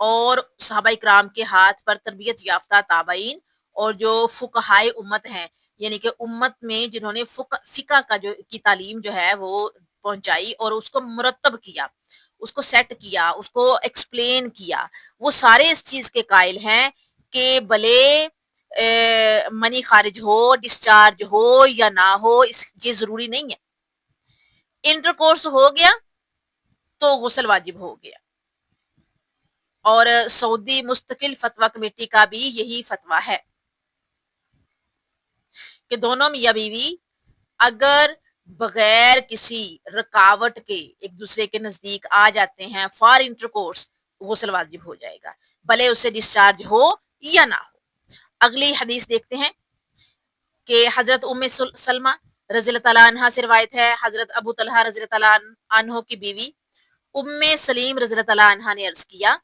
اور صحابہ کرام کے ہاتھ پر تربیت یافتہ تابعین اور جو فقہائے امت ہیں، یعنی کہ امت میں جنہوں نے فقہ کا کی تعلیم جو ہے وہ پہنچائی اور اس کو مرتب کیا، اس کو سیٹ کیا، اس کو ایکسپلین کیا، وہ سارے اس چیز کے قائل ہیں کہ بھلے منی خارج ہو، ڈسچارج ہو یا نہ ہو، یہ ضروری نہیں ہے، انٹر کورس ہو گیا تو غسل واجب ہو گیا۔ اور سعودی مستقل فتویٰ کمیٹی کا بھی یہی فتویٰ ہے کہ دونوں میاں بیوی اگر بغیر کسی رکاوٹ کے ایک دوسرے کے نزدیک آ جاتے ہیں فار انٹر کورس، غسل واجب ہو جائے گا، بھلے اسے ڈسچارج ہو یا نہ ہو۔ اگلی حدیث دیکھتے ہیں کہ حضرت ام سلمہ رضی اللہ تعالیٰ عنہ سے روایت ہے، حضرت ابو طلحہ رضی اللہ تعالیٰ عنہ کی بیوی ام سلیم رضی اللہ تعالیٰ عنہ نے عرض کیا،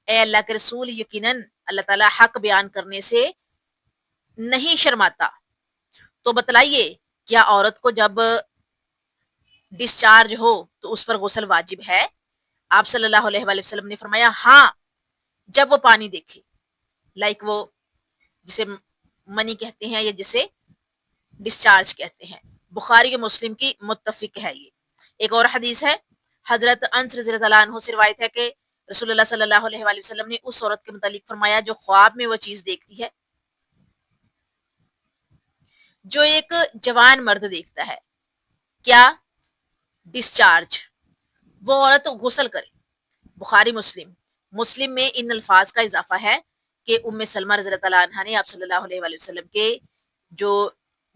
اے اللہ کے رسول، یقیناً اللہ تعالیٰ حق بیان کرنے سے نہیں شرماتا، تو بتلائیے کیا عورت کو جب ڈسچارج ہو تو اس پر غسل واجب ہے؟ آپ صلی اللہ علیہ وآلہ وسلم نے فرمایا ہاں، جب وہ پانی دیکھے، لائک وہ جسے منی کہتے ہیں یا جسے ڈسچارج کہتے ہیں۔ بخاری کے مسلم کی متفق ہے یہ۔ ایک اور حدیث ہے، حضرت انس رضی اللہ عنہ سے روایت ہے کہ رسول اللہ صلی اللہ علیہ وآلہ وسلم نے اس عورت کے متعلق فرمایا جو خواب میں وہ چیز دیکھتی ہے جو ایک جوان مرد دیکھتا ہے، کیا ڈسچارج، وہ عورت غسل کرے۔ بخاری مسلم میں ان الفاظ کا اضافہ ہے کہ ام سلمہ رضی اللہ عنہ نے آپ صلی اللہ علیہ وآلہ وسلم کے جو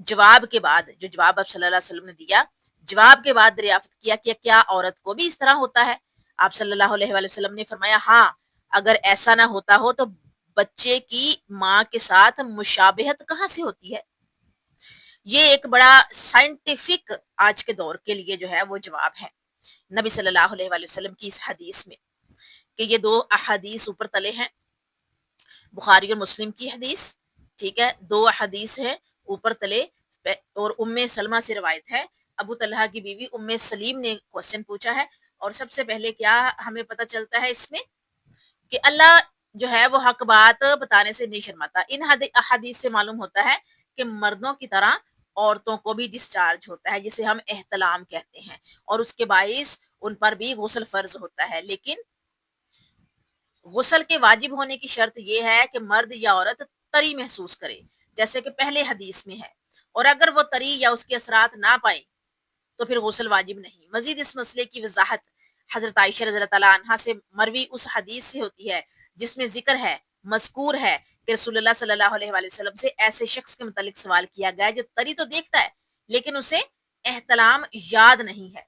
جواب کے بعد، جو جواب آپ صلی اللہ علیہ وسلم نے دیا، جواب کے بعد دریافت کیا کہ کیا عورت کو بھی اس طرح ہوتا ہے؟ آپ صلی اللہ علیہ وآلہ وسلم نے فرمایا ہاں، اگر ایسا نہ ہوتا ہو تو بچے کی ماں کے ساتھ مشابہت کہاں سے ہوتی ہے؟ یہ ایک بڑا سائنٹیفک آج کے دور کے لیے جو ہے وہ جواب ہے نبی صلی اللہ علیہ وآلہ وسلم کی اس حدیث میں، کہ یہ دو احادیث اوپر تلے ہیں، بخاری اور مسلم کی حدیث، ٹھیک ہے، دو حدیث ہیں اوپر تلے، اور ام سلمہ سے روایت ہے۔ ابو طلحہ کی بیوی ام سلیم نے کوسچن پوچھا ہے، اور سب سے پہلے کیا ہمیں پتہ چلتا ہے اس میں کہ اللہ جو ہے وہ حق بات بتانے سے نہیں شرماتا۔ ان احادیث سے معلوم ہوتا ہے کہ مردوں کی طرح عورتوں کو بھی ڈسچارج ہوتا ہے جسے ہم احتلام کہتے ہیں، اور اس کے باعث ان پر بھی غسل فرض ہوتا ہے، لیکن غسل کے واجب ہونے کی شرط یہ ہے کہ مرد یا عورت طری محسوس کرے، جیسے کہ پہلے حدیث میں ہے، اور اگر وہ طری یا اس کے اثرات نہ پائے تو پھر غسل واجب نہیں۔ مزید اس مسئلے کی وضاحت حضرت عائشہ رضی اللہ تعالیٰ عنہا سے مروی اس حدیث سے ہوتی ہے جس میں ذکر ہے، مذکور ہے کہ رسول اللہ صلی اللہ علیہ وآلہ وسلم سے ایسے شخص کے متعلق سوال کیا گیا جو طری تو دیکھتا ہے لیکن اسے احتلام یاد نہیں ہے،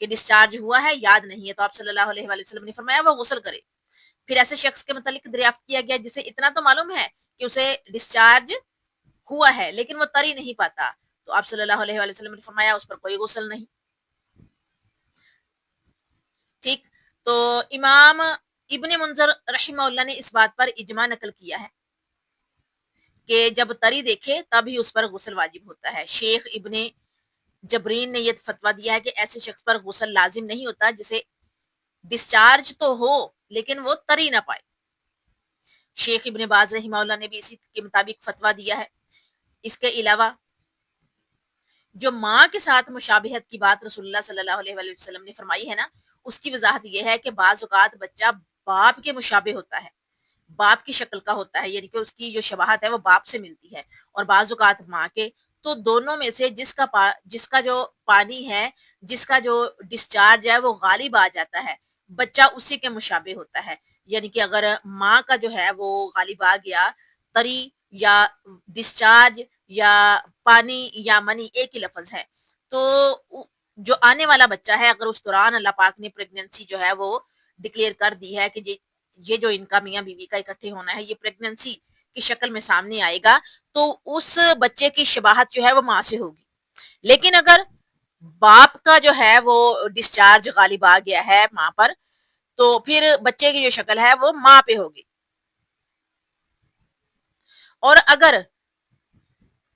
کہ ڈسچارج ہوا ہے یاد نہیں ہے، تو آپ صلی اللہ علیہ وآلہ وسلم نے فرمایا وہ غسل کرے۔ پھر ایسے شخص کے متعلق دریافت کیا گیا جسے اتنا تو معلوم ہے کہ اسے ڈسچارج ہوا ہے لیکن وہ طری نہیں پاتا، تو آپ صلی اللہ علیہ وآلہ وسلم نے فرمایا اس پر کوئی غسل نہیں۔ ٹھیک، تو امام ابن منظر رحمہ اللہ نے اس بات پر اجماع نقل کیا ہے کہ جب طری دیکھے تب ہی اس پر غسل واجب ہوتا ہے۔ شیخ ابن جبرین نے یہ فتویٰ دیا ہے کہ ایسے شخص پر غسل لازم نہیں ہوتا جسے ڈسچارج تو ہو لیکن وہ طری نہ پائے۔ شیخ ابن باز رحمہ اللہ نے بھی اسی کے مطابق فتویٰ دیا ہے۔ اس کے علاوہ جو ماں کے ساتھ مشابہت کی بات رسول اللہ صلی اللہ علیہ وآلہ وسلم نے فرمائی ہے نا، اس کی وضاحت یہ ہے کہ بعض اوقات بچہ باپ کے مشابہ ہوتا ہے، باپ کی شکل کا ہوتا ہے، یعنی کہ اس کی جو شباہت ہے وہ باپ سے ملتی ہے، اور بعض اوقات ماں کے، تو دونوں میں سے جس کا جو پانی ہے، جس کا جو ڈسچارج ہے وہ غالب آ جاتا ہے، بچہ اسی کے مشابہ ہوتا ہے۔ یعنی کہ اگر ماں کا جو ہے وہ غالب آ گیا، طری یا ڈسچارج یا پانی یا منی ایک ہی لفظ ہے، تو جو آنے والا بچہ ہے اگر اس دوران اللہ پاک نے پریگننسی جو ہے وہ ڈکلیئر کر دی ہے کہ یہ جو ان کا میاں بیوی کا اکٹھے ہونا ہے یہ پریگننسی کی شکل میں سامنے آئے گا، تو اس بچے کی شباہت جو ہے وہ ماں سے ہوگی۔ لیکن اگر باپ کا جو ہے وہ ڈسچارج غالب آ گیا ہے ماں پر، تو پھر بچے کی جو شکل ہے وہ ماں پہ ہوگی۔ اور اگر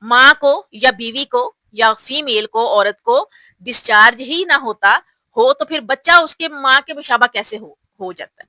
ماں کو یا بیوی کو یا فیمیل کو، عورت کو ڈسچارج ہی نہ ہوتا ہو تو پھر بچہ اس کے ماں کے مشابہ کیسے ہو جاتا ہے؟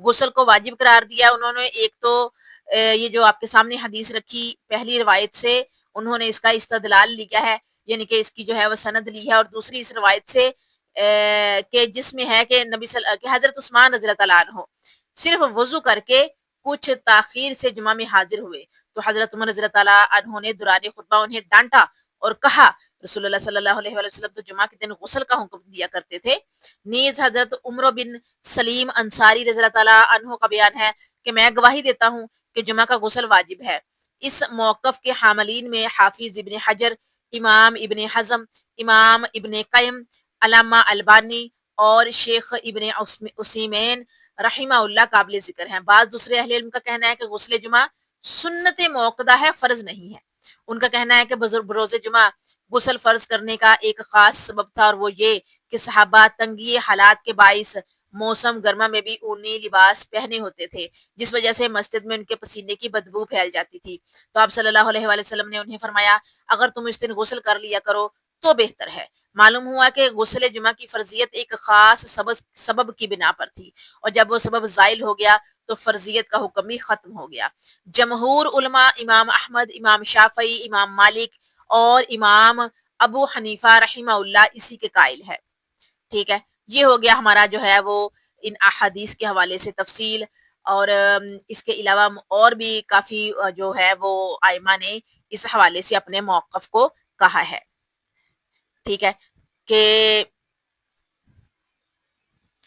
غسل کو واجب قرار دیا انہوں نے. ایک تو یہ جو آپ کے سامنے حدیث رکھی پہلی روایت سے انہوں نے اس کا استدلال لیا ہے، یعنی کہ اس کی جو ہے وہ سند لی ہے، اور دوسری اس روایت سے کہ جس میں ہے کہ کہ حضرت عثمان رضی اللہ تعالیٰ عنہ صرف وضو کر کے کچھ تاخیر سے جمعہ میں حاضر ہوئے تو حضرت عمر رضی اللہ تعالیٰ عنہ نے دوران خطبہ انہیں ڈانٹا اور کہا رسول اللہ صلی اللہ علیہ وآلہ وسلم تو جمعہ کے دن غسل کا حکم دیا کرتے تھے. نیز حضرت عمر بن سلیم انصاری رضی اللہ تعالیٰ عنہ کا بیان ہے کہ میں گواہی دیتا ہوں کہ جمعہ کا غسل واجب ہے. اس موقف کے حاملین میں حافظ ابن حجر، امام ابن حزم، امام ابن قیم، علامہ البانی اور شیخ ابن عثیمین رحمہ اللہ قابل ذکر ہیں. بعض دوسرے اہل علم کا کہنا ہے کہ غسل جمعہ سنت موقدہ ہے، فرض نہیں ہے. ان کا کہنا ہے کہ بروز جمعہ غسل فرض کرنے کا ایک خاص سبب تھا، اور وہ یہ کہ صحابہ تنگی حالات کے باعث موسم گرما میں بھی اونی لباس پہنے ہوتے تھے، جس وجہ سے مسجد میں ان کے پسینے کی بدبو پھیل جاتی تھی. تو آپ صلی اللہ علیہ وآلہ وسلم نے انہیں فرمایا اگر تم اس دن غسل کر لیا کرو تو بہتر ہے. معلوم ہوا کہ غسل جمعہ کی فرضیت ایک خاص سبب کی بنا پر تھی، اور جب وہ سبب زائل ہو گیا تو فرضیت کا حکم بھی ختم ہو گیا. جمہور علماء امام احمد، امام شافعی، امام مالک اور امام ابو حنیفہ رحمہ اللہ اسی کے قائل ہے. ٹھیک ہے، یہ ہو گیا ہمارا جو ہے وہ ان احادیث کے حوالے سے تفصیل. اور اس کے علاوہ اور بھی کافی جو ہے وہ ائمہ نے اس حوالے سے اپنے موقف کو کہا ہے. ٹھیک ہے کہ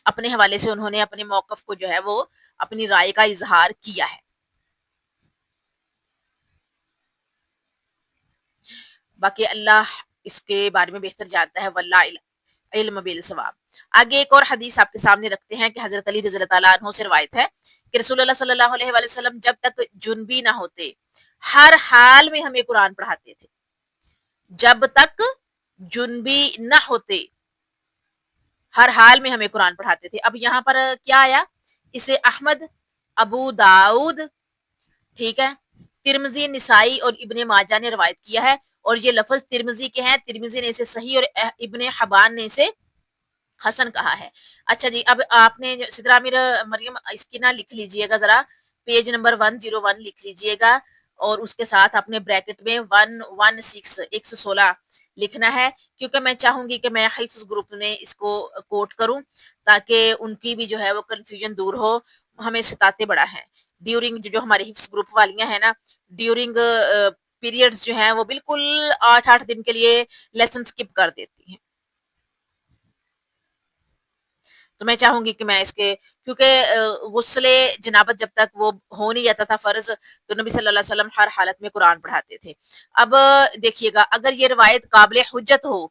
اپنے حوالے سے انہوں نے اپنے موقف کو جو ہے وہ اپنی رائے کا اظہار کیا ہے. باقی اللہ اس کے بارے میں بہتر جانتا ہے، واللہ علم بالصواب. آگے ایک اور حدیث آپ کے سامنے رکھتے ہیں کہ حضرت علی رضی اللہ تعالیٰ عنہ سے روایت ہے کہ رسول اللہ صلی اللہ علیہ وآلہ وسلم جب تک جنبی نہ ہوتے ہر حال میں ہمیں قرآن پڑھاتے تھے. جب تک جنبی نہ ہوتے ہر حال میں ہمیں قرآن پڑھاتے تھے. اب یہاں پر کیا آیا؟ اسے احمد، ابو داؤد، ٹھیک ہے، ترمذی، نسائی اور ابن ماجہ نے روایت کیا ہے، اور یہ لفظ ترمذی کے ہیں. ترمذی نے اسے صحیح اور ابن حبان نے اسے حسن کہا ہے. اچھا جی، اب آپ نے سدرا امیر مریم اس کی نہ لکھ لیجئے گا، ذرا پیج نمبر 101 لکھ لیجئے گا، اور اس کے ساتھ اپنے بریکٹ میں 116 116 لکھنا ہے، کیونکہ میں چاہوں گی کہ میں حفظ گروپ میں اس کو کوٹ کروں تاکہ ان کی بھی جو ہے وہ کنفیوژن دور ہو. ہمیں ستاتے بڑا ہے ڈیورنگ جو ہمارے حفظ گروپ والیاں ہیں نا، ڈیورنگ پیریڈز جو ہیں وہ بالکل 8 دن کے لیے لیسن سکپ کر دیتی ہیں. تو میں چاہوں گی کہ میں اس کے کیونکہ غسل جنابت جب تک وہ ہو نہیں جاتا تھا فرض تو نبی صلی اللہ علیہ وسلم ہر حالت میں قرآن پڑھاتے تھے. اب دیکھیے گا اگر یہ روایت قابل حجت ہو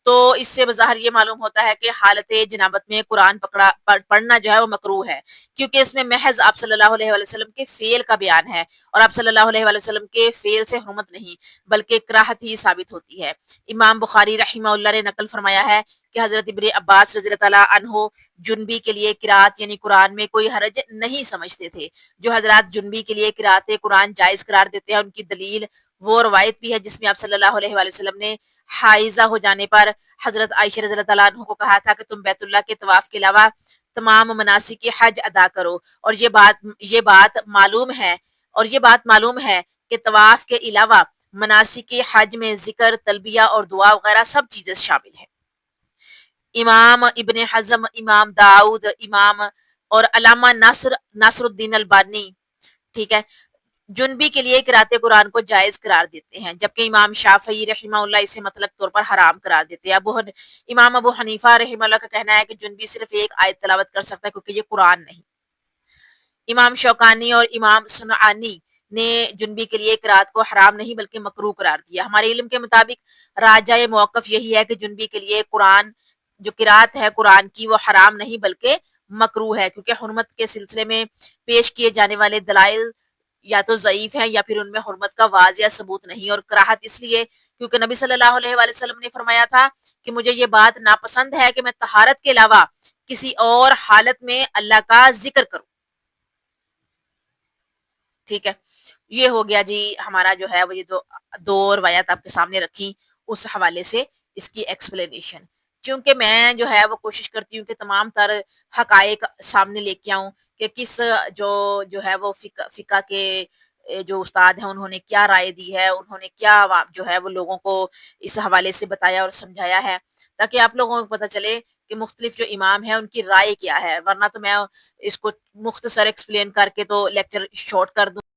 تو اس سے بظاہر یہ معلوم ہوتا ہے کہ حالت جنابت میں قرآن پڑھنا جو ہے وہ مکروہ ہے، کیونکہ اس میں محض آپ صلی اللہ علیہ وآلہ وسلم کے فعل کا بیان ہے، اور آپ صلی اللہ علیہ وآلہ وسلم کے فعل سے حرمت نہیں بلکہ کراہت ہی ثابت ہوتی ہے. امام بخاری رحمہ اللہ نے نقل فرمایا ہے کہ حضرت ابن عباس رضی اللہ تعالیٰ عنہ جنبی کے لیے قرات یعنی قرآن میں کوئی حرج نہیں سمجھتے تھے. جو حضرات جنبی کے لیے قرات قرآن جائز قرار دیتے ہیں ان کی دلیل وہ روایت بھی ہے جس میں آپ صلی اللہ علیہ وآلہ وسلم نے حائضہ ہو جانے پر حضرت عائشہ رضی اللہ تعالیٰ عنہ کو کہا تھا کہ تم بیت اللہ کے طواف کے علاوہ تمام مناسک حج ادا کرو، اور یہ بات معلوم ہے کہ طواف کے علاوہ مناسک حج میں ذکر، تلبیہ اور دعا وغیرہ سب چیزیں شامل ہیں. امام ابن حزم، امام داؤد، امام اور علامہ ناصر الدین البانی، ٹھیک ہے، جنبی کے لیے قرات قرآن کو جائز قرار دیتے ہیں، جبکہ امام شافعی رحمہ اللہ اسے مطلق طور پر حرام قرار دیتے ہیں. امام ابو حنیفہ رحمہ اللہ کا کہنا ہے کہ جنبی صرف ایک آیت تلاوت کر سکتا ہے کیونکہ یہ قرآن نہیں. امام شوکانی اور امام صنعانی نے جنبی کے لیے قرات کو حرام نہیں بلکہ مکروہ قرار دیا. ہمارے علم کے مطابق راجہ موقف یہی ہے کہ جنبی کے لیے قرآن جو قرات ہے قرآن کی وہ حرام نہیں بلکہ مکروہ ہے، کیونکہ حرمت کے سلسلے میں پیش کیے جانے والے دلائل یا تو ضعیف ہیں یا پھر ان میں حرمت کا واضح ثبوت نہیں. اور کراہت اس لیے کیونکہ نبی صلی اللہ علیہ وآلہ وسلم نے فرمایا تھا کہ مجھے یہ بات ناپسند ہے کہ میں طہارت کے علاوہ کسی اور حالت میں اللہ کا ذکر کروں. ٹھیک ہے، یہ ہو گیا جی ہمارا جو ہے وہ یہ دو روایات آپ کے سامنے رکھی اس حوالے سے اس کی ایکسپلینیشن. چونکہ میں جو ہے وہ کوشش کرتی ہوں کہ تمام تر حقائق سامنے لے کے آؤں کہ کس جو ہے وہ فقہ کے جو استاد ہیں انہوں نے کیا رائے دی ہے، انہوں نے کیا جو ہے وہ لوگوں کو اس حوالے سے بتایا اور سمجھایا ہے، تاکہ آپ لوگوں کو پتہ چلے کہ مختلف جو امام ہیں ان کی رائے کیا ہے، ورنہ تو میں اس کو مختصر ایکسپلین کر کے تو لیکچر شارٹ کر دوں